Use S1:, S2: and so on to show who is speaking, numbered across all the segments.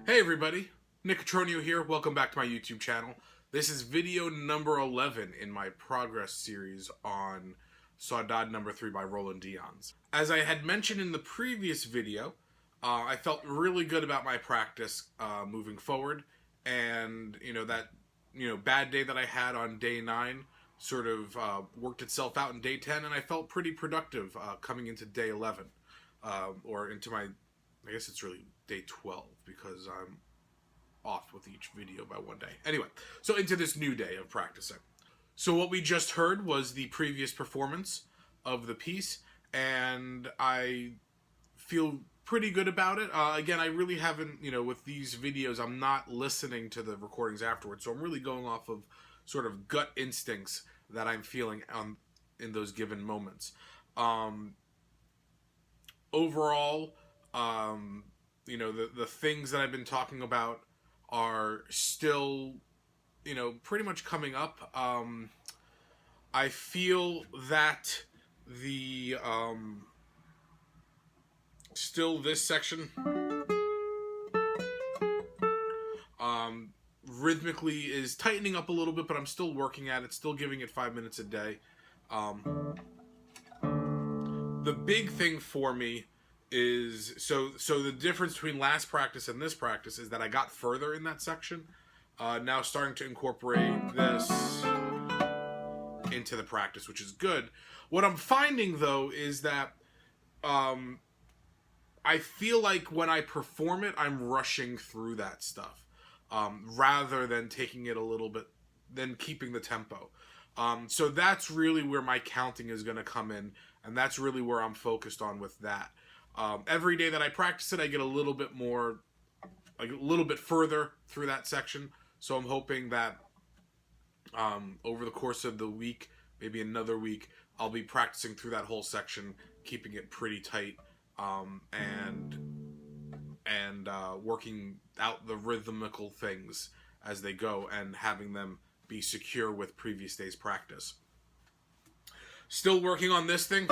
S1: Hey everybody, Nick Cutroneo here. Welcome back to my YouTube channel. This is video number 11 in my progress series on Saudade No. 3 by Roland Dyens. As I had mentioned in the previous video, I felt really good about my practice moving forward, and that bad day that I had on day 9 sort of worked itself out in day 10, and I felt pretty productive coming into day 11, or into my, I guess it's really day 12 because I'm off with each video by one day. Anyway, so into this new day of practicing. So what we just heard was the previous performance of the piece, and I feel pretty good about it. Again, I really haven't, with these videos, I'm not listening to the recordings afterwards, so I'm really going off of sort of gut instincts that I'm feeling in those given moments. Overall, the things that I've been talking about are still, pretty much coming up. I feel that the, still this section, rhythmically is tightening up a little bit, but I'm still working at it, still giving it 5 minutes a day. The big thing for me is, so the difference between last practice and this practice is that I got further in that section. Now starting to incorporate this into the practice, which is good. What I'm finding, though, is that I feel like when I perform it, I'm rushing through that stuff, rather than taking it a little bit, than keeping the tempo. So that's really where my counting is going to come in, and that's really where I'm focused on with that. Every day that I practice it, I get a little bit more, like a little bit further through that section. So I'm hoping that over the course of the week, maybe another week, I'll be practicing through that whole section, keeping it pretty tight, and working out the rhythmical things as they go, and having them be secure with previous day's practice. Still working on this thing.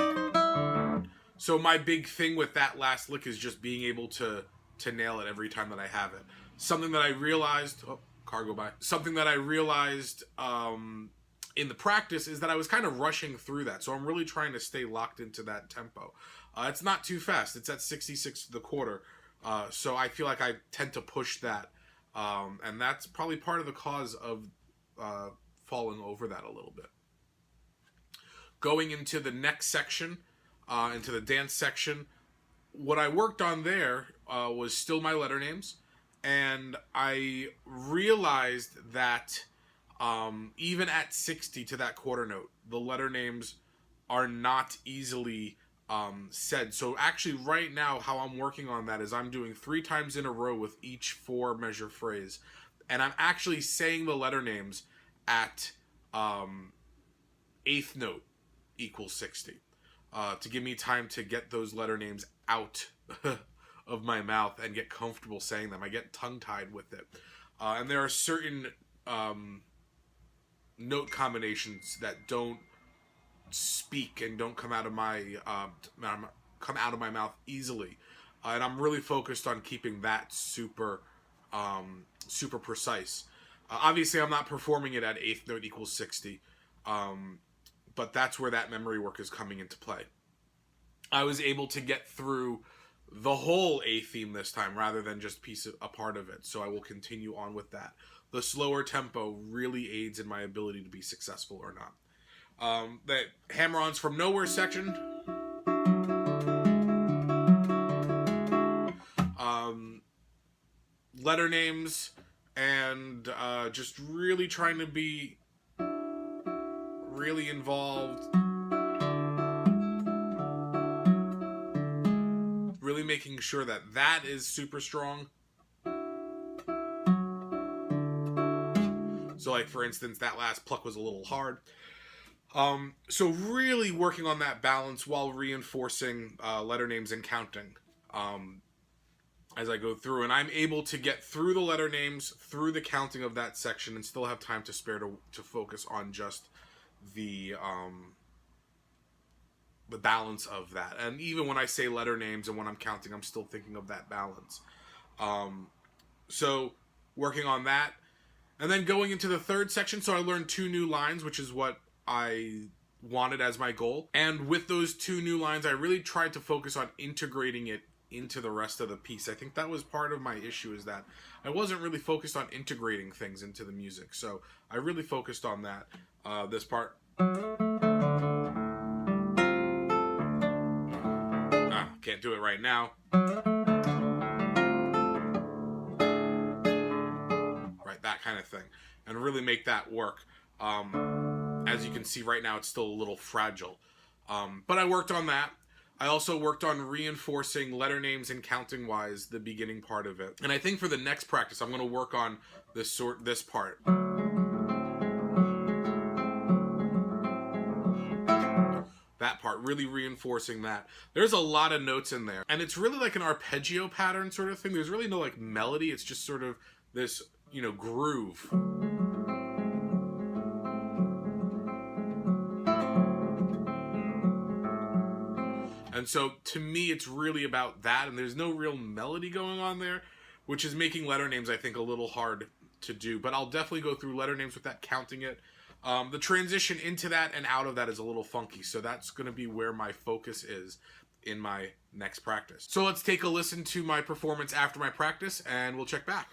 S1: So my big thing with that last lick is just being able to nail it every time that I have it. Something that I realized, car go by. Something that I realized in the practice is that I was kind of rushing through that. So I'm really trying to stay locked into that tempo. It's not too fast. It's at 66 to the quarter. So I feel like I tend to push that. And that's probably part of the cause of falling over that a little bit. Going into the next section, into the dance section, what I worked on there was still my letter names, and I realized that even at 60 to that quarter note, the letter names are not easily said. So actually right now how I'm working on that is I'm doing 3 times in a row with each 4 measure phrase, and I'm actually saying the letter names at 8th note equals 60. To give me time to get those letter names out of my mouth and get comfortable saying them. I get tongue-tied with it. And there are certain note combinations that don't speak and don't come out of my mouth easily. And I'm really focused on keeping that super precise. Obviously, I'm not performing it at 8th note equals 60. But that's where that memory work is coming into play. I was able to get through the whole A theme this time rather than just a part of it. So I will continue on with that. The slower tempo really aids in my ability to be successful or not. The hammer-ons from nowhere section. Letter names, and just really trying to be really involved, really making sure that that is super strong. So like for instance, that last pluck was a little hard. So really working on that balance while reinforcing letter names and counting as I go through, and I'm able to get through the letter names, through the counting of that section, and still have time to spare to focus on just the balance of that. And even when I say letter names and when I'm counting, I'm still thinking of that balance. So working on that. And then going into the third section, so I learned 2 new lines, which is what I wanted as my goal. And with those 2 new lines, I really tried to focus on integrating it into the rest of the piece. I think that was part of my issue, is that I wasn't really focused on integrating things into the music. So I really focused on that. This part. Can't do it right now. Right, that kind of thing. And really make that work. As you can see right now, it's still a little fragile. But I worked on that. I also worked on reinforcing letter names and counting wise the beginning part of it. And I think for the next practice, I'm going to work on this part. That part, really reinforcing that. There's a lot of notes in there. And it's really like an arpeggio pattern sort of thing. There's really no like melody. It's just sort of this, you know, groove. And so to me, it's really about that. And there's no real melody going on there, which is making letter names, I think, a little hard to do. But I'll definitely go through letter names with that, counting it. The transition into that and out of that is a little funky. So that's going to be where my focus is in my next practice. So let's take a listen to my performance after my practice and we'll check back.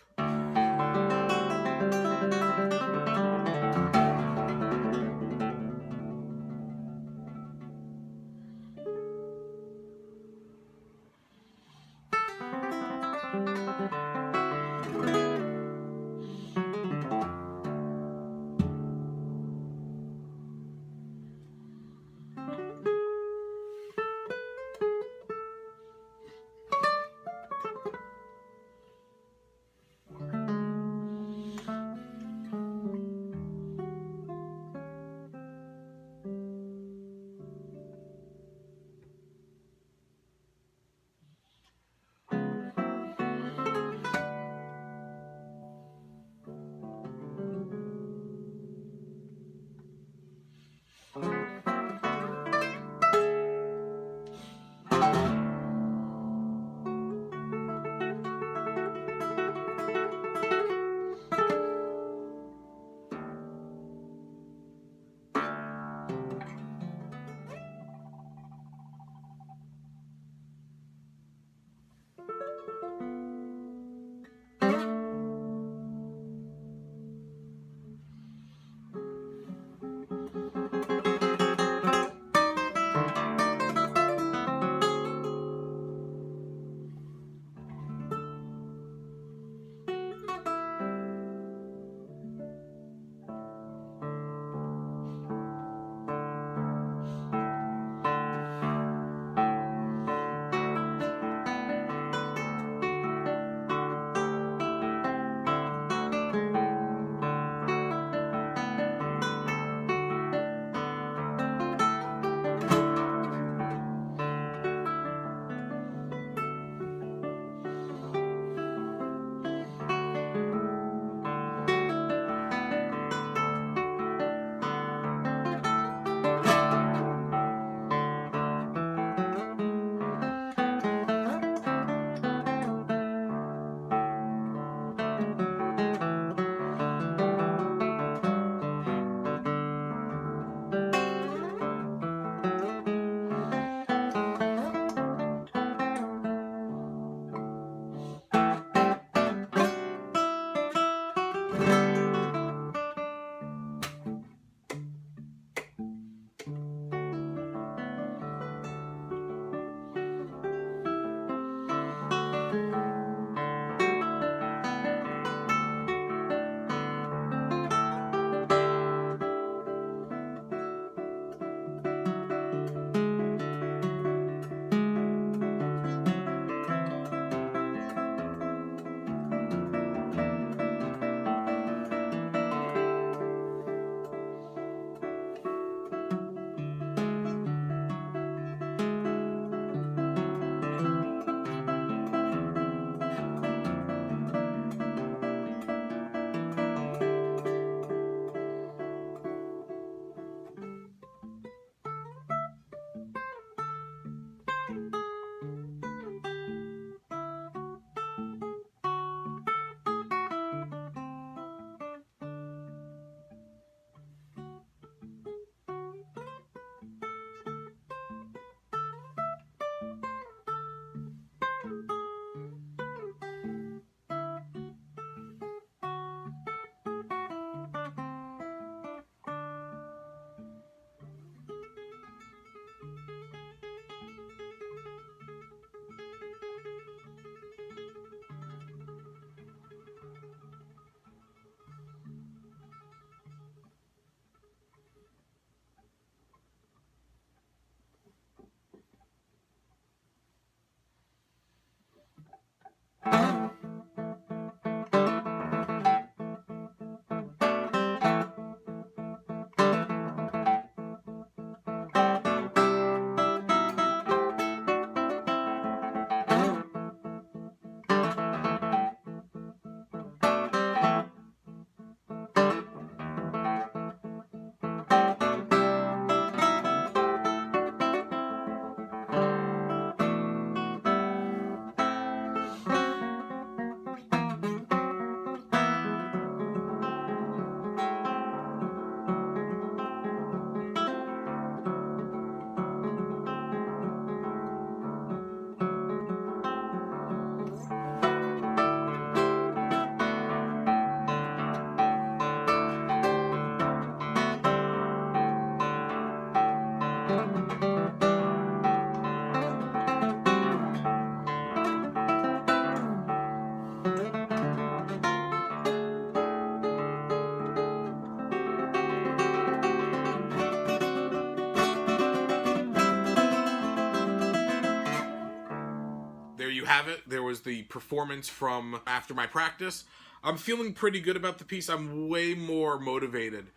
S1: you have it. There was the performance from after my practice. I'm feeling pretty good about the piece. I'm way more motivated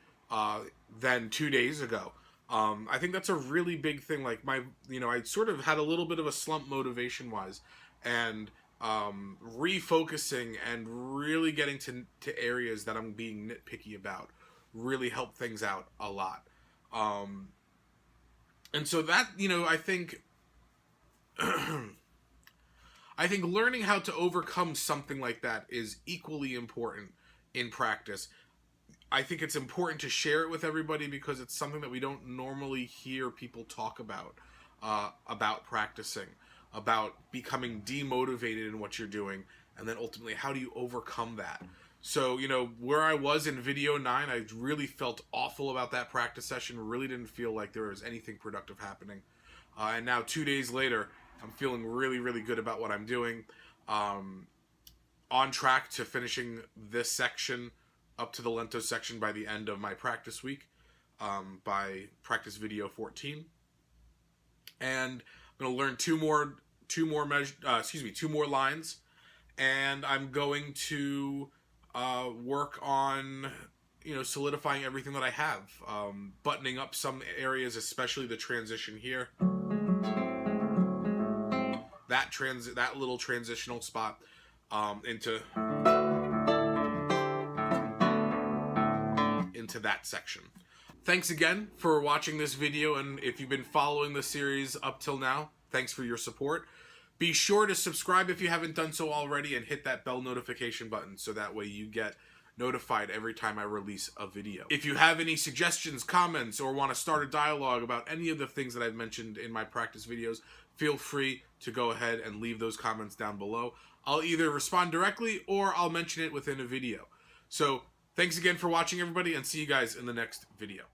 S1: than 2 days ago. I think that's a really big thing. Like I sort of had a little bit of a slump motivation-wise, and refocusing and really getting to areas that I'm being nitpicky about really helped things out a lot. And so that, I think I think learning how to overcome something like that is equally important in practice. I think it's important to share it with everybody because it's something that we don't normally hear people talk about practicing, about becoming demotivated in what you're doing, and then ultimately how do you overcome that. So, where I was in video 9, I really felt awful about that practice session, really didn't feel like there was anything productive happening. And now 2 days later, I'm feeling really, really good about what I'm doing. On track to finishing this section up to the lento section by the end of my practice week, by practice video 14. And I'm going to learn two more lines, and I'm going to work on solidifying everything that I have, buttoning up some areas, especially the transition here. That little transitional spot into that section. Thanks again for watching this video, and if you've been following the series up till now, thanks for your support. Be sure to subscribe if you haven't done so already, and hit that bell notification button so that way you get notified every time I release a video. If you have any suggestions, comments, or want to start a dialogue about any of the things that I've mentioned in my practice videos, feel free to go ahead and leave those comments down below. I'll either respond directly or I'll mention it within a video. So thanks again for watching, everybody, and see you guys in the next video.